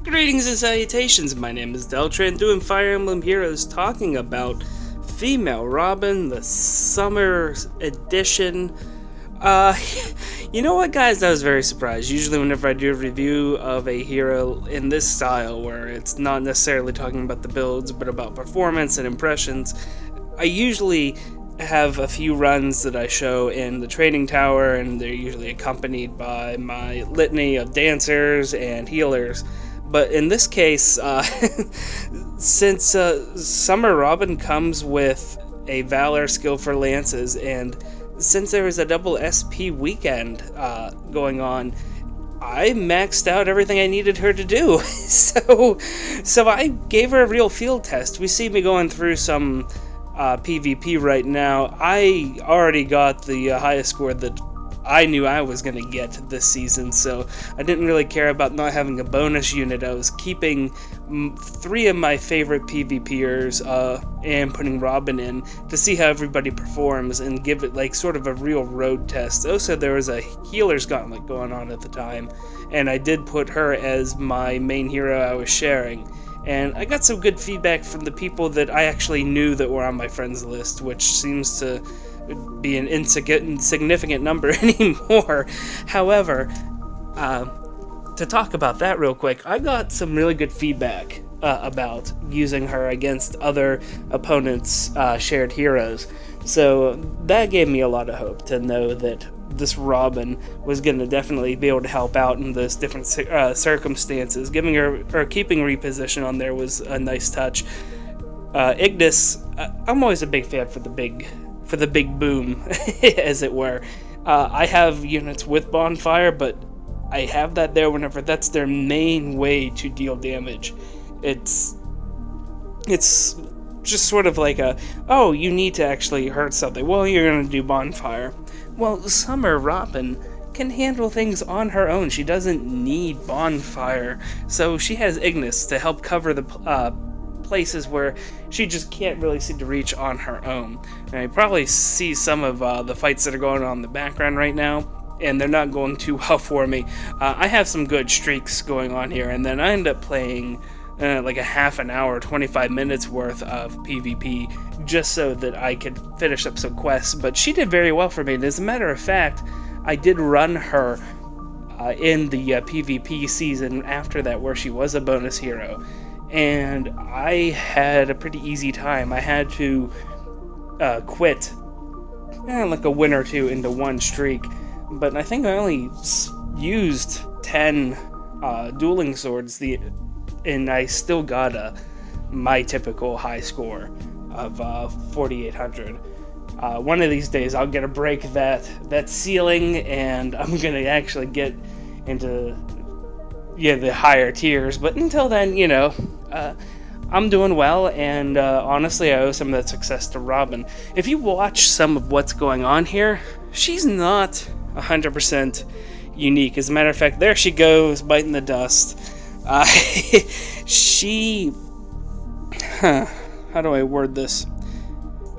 Greetings and salutations, my name is Deltran, doing Fire Emblem Heroes, talking about Female Robin, the Summer Edition. You know what, guys, I was very surprised. Usually whenever I do a review of a hero in this style, where it's not necessarily talking about the builds, but about performance and impressions, I usually have a few runs that I show in the training tower, and they're usually accompanied by my litany of dancers and healers. But in this case, since Summer Robin comes with a Valor skill for lances, and since there was a double SP weekend going on, I maxed out everything I needed her to do. so I gave her a real field test. We see me going through some PvP right now. I already got the highest score that I knew I was going to get this season, so I didn't really care about not having a bonus unit. I was keeping 3 of my favorite PvPers and putting Robin in to see how everybody performs and give it like sort of a real road test. Also, there was a healer's gauntlet going on at the time, and I did put her as my main hero I was sharing. And I got some good feedback from the people that I actually knew that were on my friends list, which seems to be an insignificant number anymore. However, to talk about that real quick, I got some really good feedback about using her against other opponents' shared heroes. So that gave me a lot of hope to know that this Robin was going to definitely be able to help out in those different circumstances. Giving her, or keeping reposition on there, was a nice touch. Ignis, I'm always a big fan for the big boom, as it were. I have units with Bonfire, but I have that there whenever that's their main way to deal damage. It's just sort of like oh, you need to actually hurt something. Well, you're going to do Bonfire. Well, Summer Robin can handle things on her own. She doesn't need Bonfire, so she has Ignis to help cover the places where she just can't really seem to reach on her own. And I probably see some of the fights that are going on in the background right now, and they're not going too well for me. I have some good streaks going on here, and then I end up playing like a half an hour, 25 minutes worth of PvP just so that I could finish up some quests. But she did very well for me, and as a matter of fact, I did run her in the PvP season after that, where she was a bonus hero, and I had a pretty easy time. I had to quit like a win or two into one streak, but I think I only used 10 dueling swords, and I still got my typical high score of 4,800. One of these days I'll get to break that ceiling, and I'm gonna actually get into the higher tiers. But until then, I'm doing well, and honestly, I owe some of that success to Robin. If you watch some of what's going on here, she's not 100% unique. As a matter of fact, there she goes, biting the dust. How do I word this?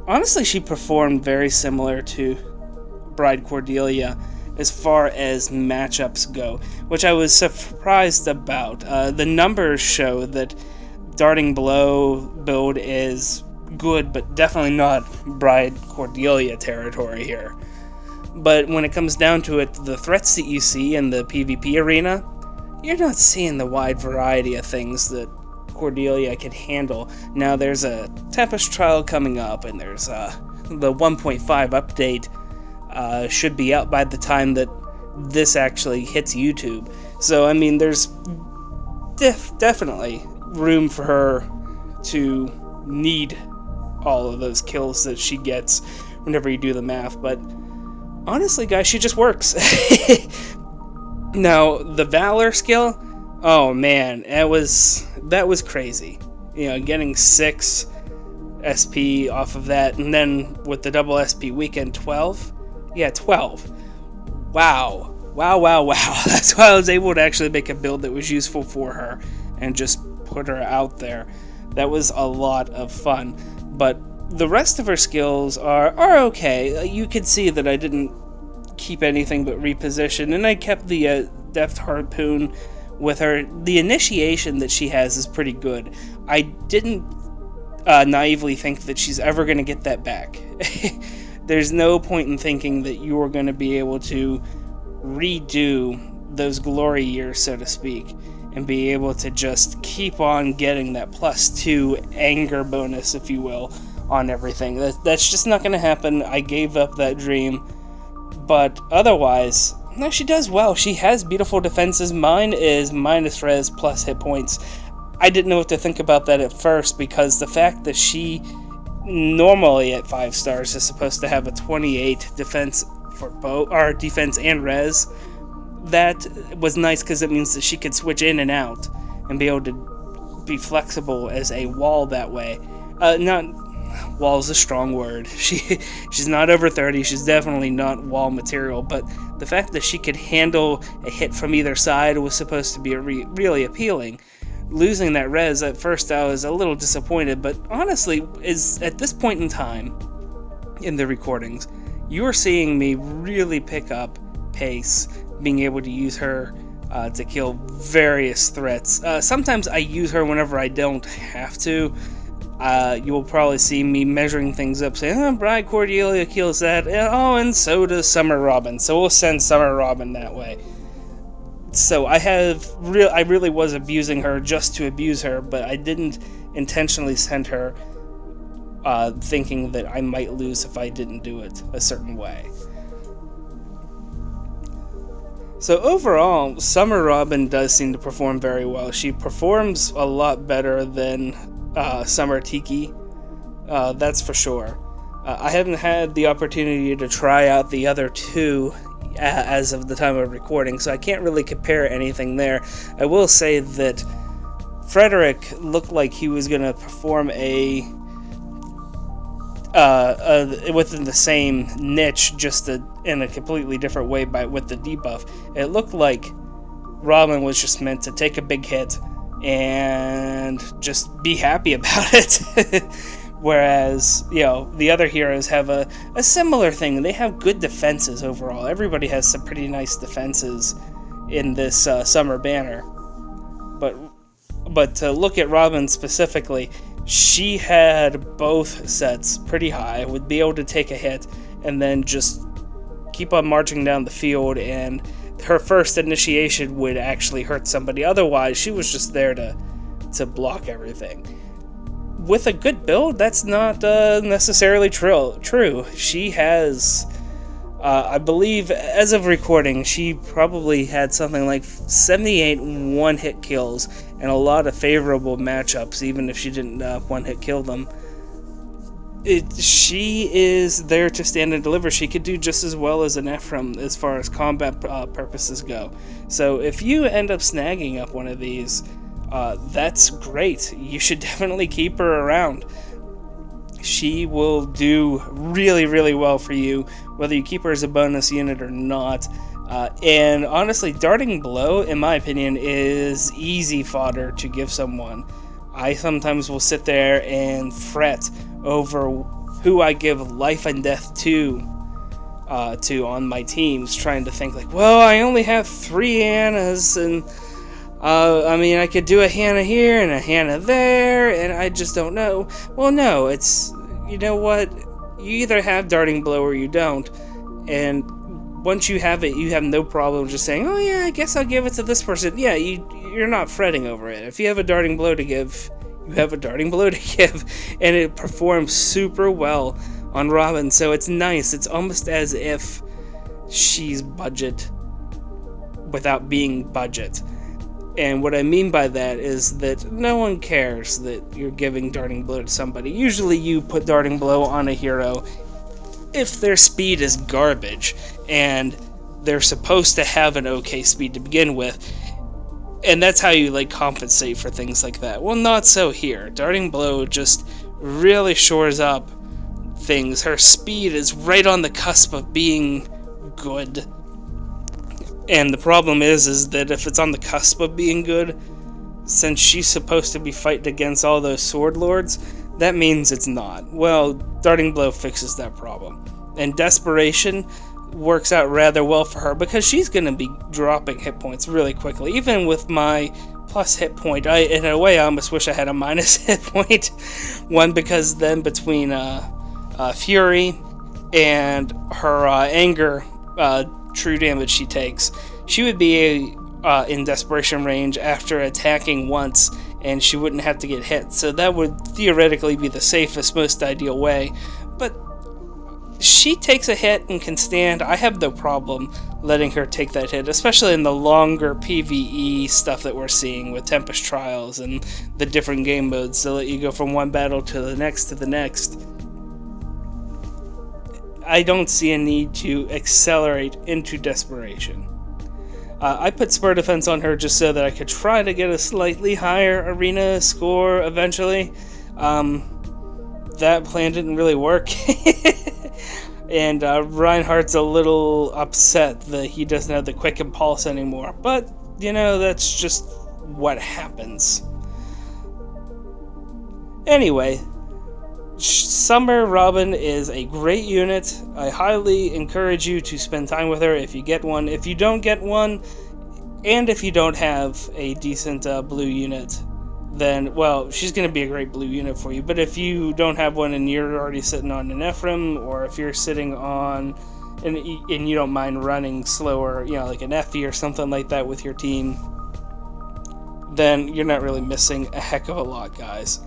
Honestly, she performed very similar to Bride Cordelia as far as matchups go, which I was surprised about. The numbers show that Darting Blow build is good, but definitely not Bride Cordelia territory here. But when it comes down to it, the threats that you see in the PvP arena, you're not seeing the wide variety of things that Cordelia can handle. Now, there's a Tempest trial coming up, and there's the 1.5 update should be out by the time that this actually hits YouTube. So, I mean, there's definitely room for her to need all of those kills that she gets whenever you do the math. But honestly, guys, she just works. Now, the Valor skill, oh man, that was crazy. Getting 6 SP off of that, and then with the double SP weekend, 12? Yeah, 12. Wow. That's why I was able to actually make a build that was useful for her and just put her out there. That was a lot of fun. But the rest of her skills are okay. You can see that I didn't keep anything but reposition, and I kept the Deft Harpoon with her. The initiation that she has is pretty good. I didn't naively think that she's ever going to get that back. There's no point in thinking that you're going to be able to redo those glory years, so to speak, and be able to just keep on getting that +2 anger bonus, if you will, on everything. That's just not going to happen. I gave up that dream. But otherwise, no, she does well. She has beautiful defenses. Mine is -res plus hit points. I didn't know what to think about that at first, because the fact that she normally at 5 stars is supposed to have a 28 defense for both, or defense and res, that was nice because it means that she could switch in and out and be able to be flexible as a wall that way. Not wall is a strong word. She's not over 30. She's definitely not wall material. But the fact that she could handle a hit from either side was supposed to be really appealing. Losing that res at first, I was a little disappointed. But honestly, is at this point in time in the recordings, you are seeing me really pick up pace, being able to use her to kill various threats. Sometimes I use her whenever I don't have to. You will probably see me measuring things up, saying, oh, Bride Cordelia kills that, and so does Summer Robin, so we'll send Summer Robin that way. So I really was abusing her just to abuse her, but I didn't intentionally send her thinking that I might lose if I didn't do it a certain way. So overall, Summer Robin does seem to perform very well. She performs a lot better than Summer Tiki, that's for sure. I haven't had the opportunity to try out the other two as of the time of recording, so I can't really compare anything there. I will say that Frederick looked like he was going to perform within the same niche, just in a completely different way with the debuff. It looked like Robin was just meant to take a big hit and just be happy about it. Whereas, the other heroes have a similar thing. They have good defenses overall. Everybody has some pretty nice defenses in this summer banner. But to look at Robin specifically, she had both sets pretty high, would be able to take a hit and then just keep on marching down the field, and her first initiation would actually hurt somebody. Otherwise, she was just there to block everything. With a good build, that's not necessarily true. She has, I believe, as of recording, she probably had something like 78 one-hit kills and a lot of favorable matchups, even if she didn't one-hit kill them. She is there to stand and deliver. She could do just as well as an Ephraim as far as combat purposes go. So if you end up snagging up one of these, that's great. You should definitely keep her around. She will do really, really well for you, whether you keep her as a bonus unit or not. And honestly, Darting Blow, in my opinion, is easy fodder to give someone. I sometimes will sit there and fret over who I give life and death to on my teams, trying to think like, well, I only have 3 Annas, and I could do a Hannah here and a Hannah there, and I just don't know. Well, no, it's, you know what, you either have Darting Blow or you don't, and once you have it, you have no problem just saying, oh yeah, I guess I'll give it to this person. Yeah, you're not fretting over it. If you have a Darting Blow to give, you have a Darting Blow to give, and it performs super well on Robin, so it's nice. It's almost as if she's budget without being budget. And what I mean by that is that no one cares that you're giving Darting Blow to somebody. Usually you put Darting Blow on a hero if their speed is garbage, and they're supposed to have an okay speed to begin with, and that's how you compensate for things like that. Well, not so here. Darting Blow just really shores up things. Her speed is right on the cusp of being good. And the problem is that if it's on the cusp of being good, since she's supposed to be fighting against all those sword lords, that means it's not. Well, Darting Blow fixes that problem. And Desperation, works out rather well for her because she's going to be dropping hit points really quickly. Even with my plus hit point, in a way I almost wish I had a minus hit point. One, because then between Fury and her anger true damage she takes, she would be in desperation range after attacking once, and she wouldn't have to get hit. So that would theoretically be the safest, most ideal way. But she takes a hit and can stand. I have no problem letting her take that hit, especially in the longer PvE stuff that we're seeing with Tempest Trials and the different game modes that let you go from one battle to the next to the next. I don't see a need to accelerate into desperation. I put Spur Defense on her just so that I could try to get a slightly higher arena score eventually. That plan didn't really work. And Reinhardt's a little upset that he doesn't have the quick impulse anymore. But, you know, that's just what happens. Anyway, Summer Robin is a great unit. I highly encourage you to spend time with her if you get one. If you don't get one, and if you don't have a decent blue unit, then, well, she's going to be a great blue unit for you. But if you don't have one and you're already sitting on an Ephraim, or if you're sitting on, and you don't mind running slower, you know, like an Effie or something like that with your team, then you're not really missing a heck of a lot, guys.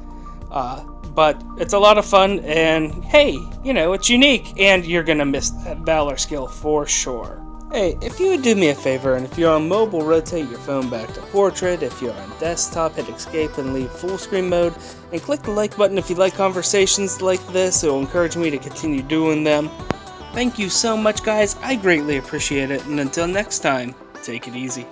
But it's a lot of fun, and hey, you know, it's unique, and you're gonna miss that Valor skill for sure. Hey, if you would do me a favor, and if you're on mobile, rotate your phone back to portrait. If you're on desktop, hit escape and leave full screen mode, and click the like button if you like conversations like this. It will encourage me to continue doing them. Thank you so much, guys. I greatly appreciate it, and until next time, take it easy.